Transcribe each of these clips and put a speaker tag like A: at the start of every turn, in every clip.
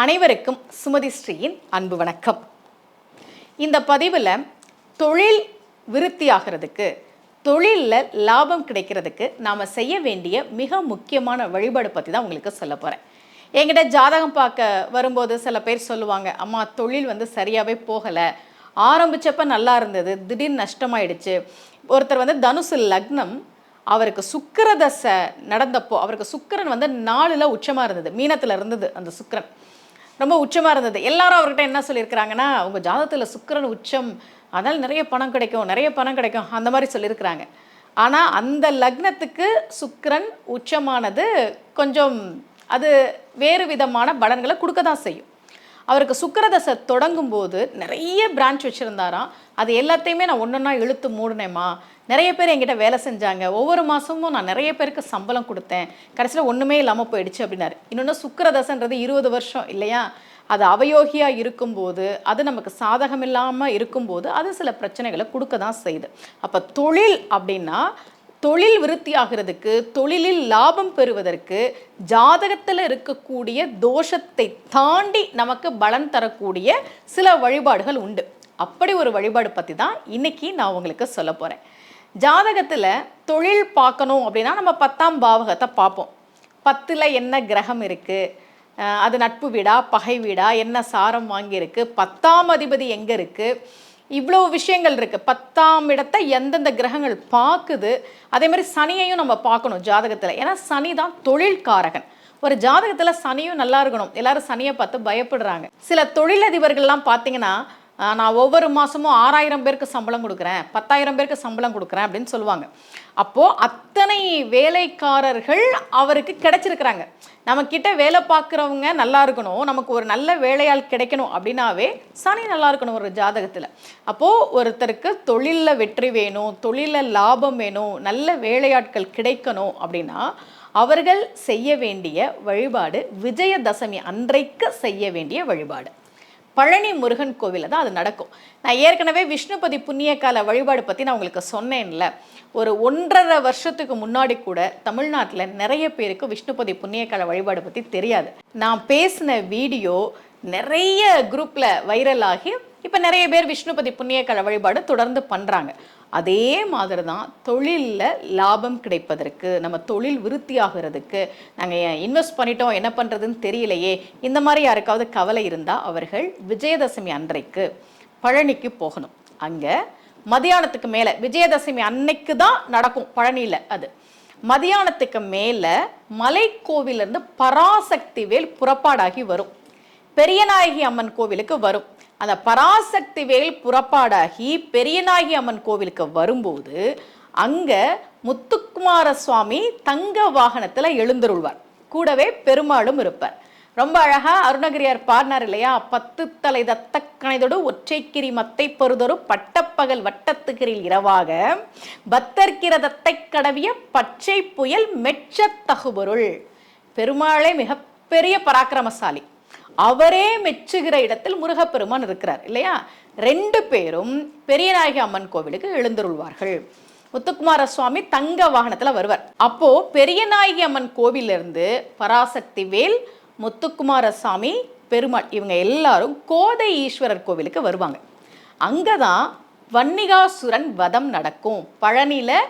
A: அனைவருக்கும் சுமதி ஸ்ரீயின் அன்பு வணக்கம். இந்த பதிவில் தொழில் விருத்தியாகிறதுக்கு, தொழிலில் லாபம் கிடைக்கிறதுக்கு நாம் செய்ய வேண்டிய மிக முக்கியமான வழிபாடு பற்றி தான் உங்களுக்கு சொல்ல போகிறேன். என்கிட்ட ஜாதகம் பார்க்க வரும்போது சில பேர் சொல்லுவாங்க, அம்மா தொழில் சரியாகவே போகலை, ஆரம்பித்தப்ப நல்லா இருந்தது, திடீர்னு நஷ்டமாயிடுச்சு. ஒருத்தர் தனுசு லக்னம், அவருக்கு சுக்கிரதசை நடந்தப்போ அவருக்கு சுக்கிரன் 4ல் உச்சமாக இருந்தது, மீனத்தில் இருந்தது. அந்த சுக்கிரன் ரொம்ப உச்சமாக இருந்தது. எல்லாரும் அவர்கிட்ட என்ன சொல்லியிருக்கிறாங்கன்னா, உங்கள் ஜாதகத்தில் சுக்கிரன் உச்சம், அதனால் நிறைய பணம் கிடைக்கும் அந்த மாதிரி சொல்லியிருக்கிறாங்க. ஆனால் அந்த லக்னத்துக்கு சுக்கிரன் உச்சமானது கொஞ்சம் அது வேறு விதமான பலன்களை கொடுக்க தான் செய்யும். அவருக்கு சுக்கிரதசை தொடங்கும் போது நிறைய பிரான்ச் வச்சுருந்தாராம். அது எல்லாத்தையுமே நான் ஒன்றொன்னா இழுத்து மூடினேம்மா. நிறைய பேர் என்கிட்ட வேலை செஞ்சாங்க, ஒவ்வொரு மாதமும் நான் நிறைய பேருக்கு சம்பளம் கொடுத்தேன், கடைசியில் ஒன்றுமே இல்லாமல் போயிடுச்சு அப்படின்னாரு. இன்னொன்று சுக்கிரதசைன்றது 20 வருஷம் இல்லையா, அது அவயோகியாக இருக்கும்போது, அது நமக்கு சாதகம் இல்லாமல் இருக்கும்போது அது சில பிரச்சனைகளை கொடுக்க தான் செய்யுது. அப்போ தொழில் அப்படின்னா, தொழில் விருத்தி ஆகிறதுக்கு, தொழிலில் லாபம் பெறுவதற்கு ஜாதகத்தில் இருக்கக்கூடிய தோஷத்தை தாண்டி நமக்கு பலன் தரக்கூடிய சில வழிபாடுகள் உண்டு. அப்படி ஒரு வழிபாடு பற்றி தான் இன்னைக்கு நான் உங்களுக்கு சொல்ல போகிறேன். ஜாதகத்தில் தொழில் பார்க்கணும் அப்படின்னா நம்ம 10ஆம் பாவகத்தை பார்ப்போம். 10ல் என்ன கிரகம் இருக்குது, அது நட்பு வீடா பகை வீடா, என்ன சாரம் வாங்கியிருக்கு, 10ஆம் அதிபதி எங்கே இருக்குது, இவ்வளோ விஷயங்கள் இருக்குது. 10ஆம் இடத்தை எந்தெந்த கிரகங்கள் பார்க்குது. அதே மாதிரி சனியையும் நம்ம பார்க்கணும் ஜாதகத்தில். ஏன்னா சனி தான் தொழில்காரகன். ஒரு ஜாதகத்தில் சனியும் நல்லா இருக்கணும். எல்லாரும் சனியை பார்த்து பயப்படுறாங்க. சில தொழிலதிபர்கள்லாம் பார்த்தீங்கன்னா, நான் ஒவ்வொரு மாதமும் 6000 பேருக்கு சம்பளம் கொடுக்குறேன், 10,000 பேருக்கு சம்பளம் கொடுக்குறேன் அப்படின்னு சொல்லுவாங்க. அப்போது அத்தனை வேலைக்காரர்கள் அவருக்கு கிடைச்சிருக்கிறாங்க. நம்மக்கிட்ட வேலை பார்க்குறவங்க நல்லா இருக்கணும், நமக்கு ஒரு நல்ல வேலையால் கிடைக்கணும் அப்படின்னாவே சனி நல்லா இருக்கணும் ஒரு ஜாதகத்தில். அப்போது ஒருத்தருக்கு தொழிலில் வெற்றி வேணும், தொழிலில் லாபம் வேணும், நல்ல வேலையாட்கள் கிடைக்கணும் அப்படின்னா அவர்கள் செய்ய வேண்டிய வழிபாடு விஜயதசமி அன்றைக்கு செய்ய வேண்டிய வழிபாடு. பழனி முருகன் கோவிலில் தான் அது நடக்கும். நான் ஏற்கனவே விஷ்ணுபதி புண்ணியகால வழிபாடு பற்றி நான் உங்களுக்கு சொன்னேன்ல. ஒரு 1.5 வருஷத்துக்கு முன்னாடி கூட தமிழ்நாட்டில் நிறைய பேருக்கு விஷ்ணுபதி புண்ணியகால வழிபாடு பற்றி தெரியாது. நான் பேசின வீடியோ நிறைய குரூப்பில் வைரல் ஆகி இப்போ நிறைய பேர் விஷ்ணுபதி புண்ணியகால வழிபாடு தொடர்ந்து பண்ணுறாங்க. அதே மாதிரி தான் தொழிலில் லாபம் கிடைப்பதற்கு, நம்ம தொழில் விருத்தியாகிறதுக்கு, நாங்கள் இன்வெஸ்ட் பண்ணிட்டோம் என்ன பண்ணுறதுன்னு தெரியலையே, இந்த மாதிரி யாருக்காவது கவலை இருந்தால் அவர்கள் விஜயதசமி அன்றைக்கு பழனிக்கு போகணும். அங்கே மதியானத்துக்கு மேலே, விஜயதசமி அன்னைக்கு தான் நடக்கும் பழனியில். அது மதியானத்துக்கு மேலே மலைக்கோவிலிருந்து பராசக்தி வேல் புறப்பாடாகி வரும், பெரியநாயகி அம்மன் கோவிலுக்கு வரும். அந்த பராசக்தி வேல் புறப்பாடாகி பெரியநாயகி அம்மன் கோவிலுக்கு வரும்போது அங்கே முத்துக்குமார சுவாமி தங்க வாகனத்தில் எழுந்தருள்வார், கூடவே பெருமாளும் இருப்பார். ரொம்ப அழகாக அருணகிரியார் பாடினார் இல்லையா, 10 தலை தத்த கணைதொடு ஒற்றைக்கிரி மத்தை பொறுதொரு பட்டப்பகல் வட்டத்துக்கிரில் இரவாக பத்தர்கிரதத்தை கடவிய பச்சை புயல் மெச்ச தகுபொருள். பெருமாளே மிகப்பெரிய பராக்கிரமசாலி, அவரே மெச்சுகிற இடத்தில் முருகப்பெருமான் இருக்கிறார் இல்லையா. 2 பேரும் பெரியநாயகி அம்மன் கோவிலுக்கு எழுந்தருள்வார்கள். முத்துக்குமார சுவாமி தங்க வாகனத்தில் வருவார். அப்போ பெரியநாயகி அம்மன் கோவிலிருந்து பராசக்தி வேல், முத்துக்குமார சுவாமி, பெருமாள் இவங்க எல்லாரும் கோதை ஈஸ்வரர் கோவிலுக்கு வருவாங்க. அங்கே தான் வன்னிகாசுரன் வதம் நடக்கும். பழனியில்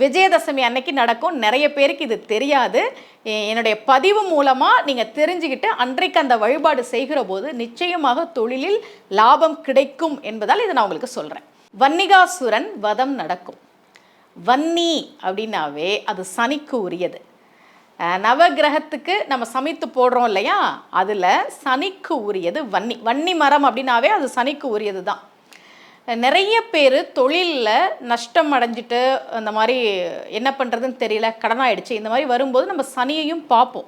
A: விஜயதசமி அன்னைக்கு நடக்கும். நிறைய பேருக்கு இது தெரியாது. என்னுடைய பதிவு மூலமாக நீங்கள் தெரிஞ்சுக்கிட்டு அன்றைக்கு அந்த வழிபாடு செய்கிற போது நிச்சயமாக தொழிலில் லாபம் கிடைக்கும் என்பதால் இதை நான் உங்களுக்கு சொல்கிறேன். வன்னிகாசுரன் வதம் நடக்கும். வன்னி அப்படின்னாவே அது சனிக்கு உரியது. நவகிரகத்துக்கு நம்ம சமைத்து போடுறோம் இல்லையா, அதில் சனிக்கு உரியது வன்னி. வன்னி மரம் அப்படின்னாவே அது சனிக்கு உரியது தான். நிறைய பேர் தொழிலில் நஷ்டம் அடைஞ்சிட்டு அந்த மாதிரி என்ன பண்ணுறதுன்னு தெரியல, கடனாயிடுச்சு, இந்த மாதிரி வரும்போது நம்ம சனியையும் பார்ப்போம்.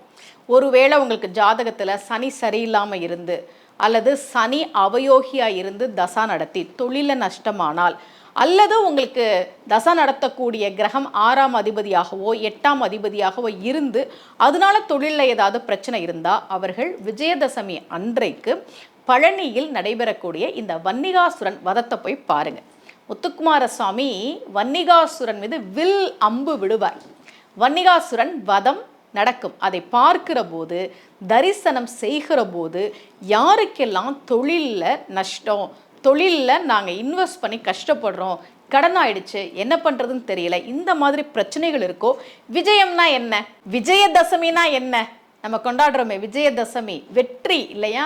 A: ஒருவேளை உங்களுக்கு ஜாதகத்தில் சனி சரியில்லாமல் இருந்து அல்லது சனி அவயோகியாக இருந்து தசா நடத்தி தொழிலில் நஷ்டமானால், அல்லது உங்களுக்கு தசா நடத்தக்கூடிய கிரகம் 6ஆம் அதிபதியாகவோ 8ஆம் அதிபதியாகவோ இருந்து அதனால தொழிலில் ஏதாவது பிரச்சனை இருந்தால் அவர்கள் விஜயதசமி அன்றைக்கு பழனியில் நடைபெறக்கூடிய இந்த வன்னிகாசுரன் வதத்தை போய் பாருங்க. முத்துக்குமார சுவாமி வன்னிகாசுரன் மீது வில் அம்பு விடுவார். வன்னிகாசுரன் வதம் நடக்கும். அதை பார்க்கிற போது, தரிசனம் செய்கிற போது, யாருக்கெல்லாம் தொழிலில் நஷ்டம், தொழிலில் நாங்கள் இன்வெஸ்ட் பண்ணி கஷ்டப்படுறோம், கடன் ஆயிடுச்சு, என்ன பண்ணுறதுன்னு தெரியல, இந்த மாதிரி பிரச்சனைகள் இருக்கோ, விஜயம்னா என்ன, விஜயதசமினா என்ன, நம்ம கொண்டாடுறோமே விஜயதசமி, வெற்றி இல்லையா,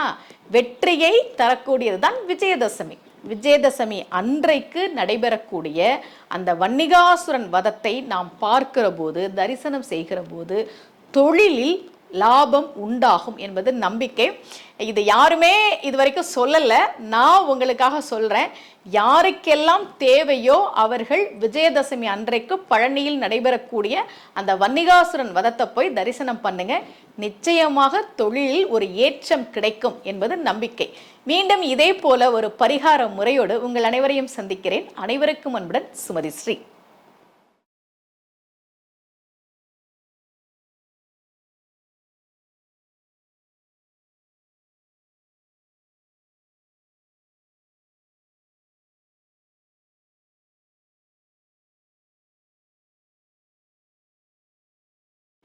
A: வெற்றியை தரக்கூடியது தான் விஜயதசமி. விஜயதசமி அன்றைக்கு நடைபெறக்கூடிய அந்த வன்னிகாசுரன் வதத்தை நாம் பார்க்கிற போது, தரிசனம் செய்கிற போது தொழிலில் லாபம் உண்டாகும் என்பது நம்பிக்கை. இது யாருமே இது வரைக்கும் சொல்லலை, நான் உங்களுக்காக சொல்கிறேன். யாருக்கெல்லாம் தேவையோ அவர்கள் விஜயதசமி அன்றைக்கு பழனியில் நடைபெறக்கூடிய அந்த வன்னிகாசுரன் வதத்தை போய் தரிசனம் பண்ணுங்க. நிச்சயமாக தொழிலில் ஒரு ஏற்றம் கிடைக்கும் என்பது நம்பிக்கை. மீண்டும் இதே போல ஒரு பரிகார முறையோடு உங்கள் அனைவரையும் சந்திக்கிறேன். அனைவருக்கும் அன்புடன் சுமதி ஸ்ரீ.